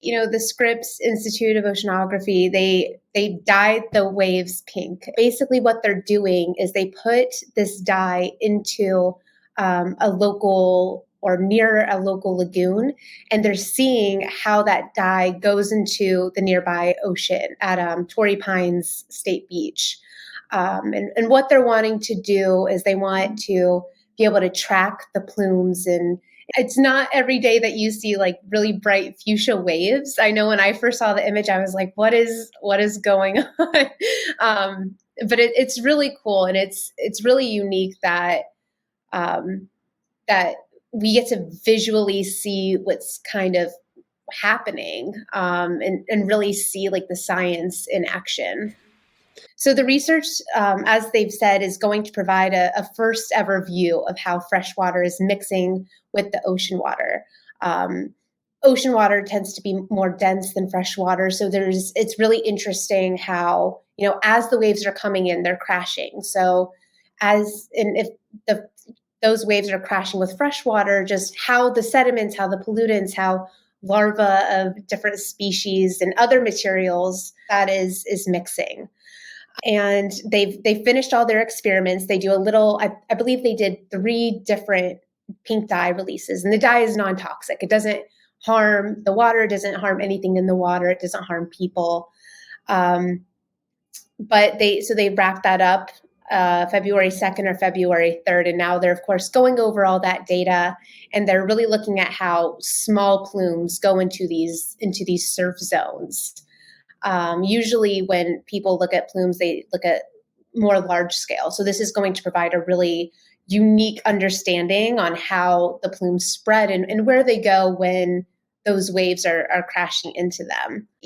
The Scripps Institute of Oceanography, they dyed the waves pink. Basically, what they're doing is they put this dye into a local or near a local lagoon, and they're seeing how that dye goes into the nearby ocean at Torrey Pines State Beach. And what they're wanting to do is they want to be able to track the plumes, and it's not every day that you see like really bright fuchsia waves. I know when I first saw the image, I was like, what is going on? But it's really cool. And it's really unique that, that we get to visually see what's kind of happening, and really see like the science in action. So the research, as they've said, is going to provide a first ever view of how freshwater is mixing with the ocean water. Ocean water tends to be more dense than freshwater, so it's really interesting how, as the waves are coming in, they're crashing. So if those waves are crashing with freshwater, just how the sediments, how the pollutants, how larvae of different species and other materials that is mixing. And they finished all their experiments. They do I believe they did 3 different pink dye releases, and the dye is non-toxic. It doesn't harm the water. It doesn't harm anything in the water. It doesn't harm people. But they wrapped that up February 2nd or February 3rd. And now they're, of course, going over all that data, and they're really looking at how small plumes go into these surf zones. Usually when people look at plumes, they look at more large scale. So this is going to provide a really unique understanding on how the plumes spread and where they go when those waves are crashing into them.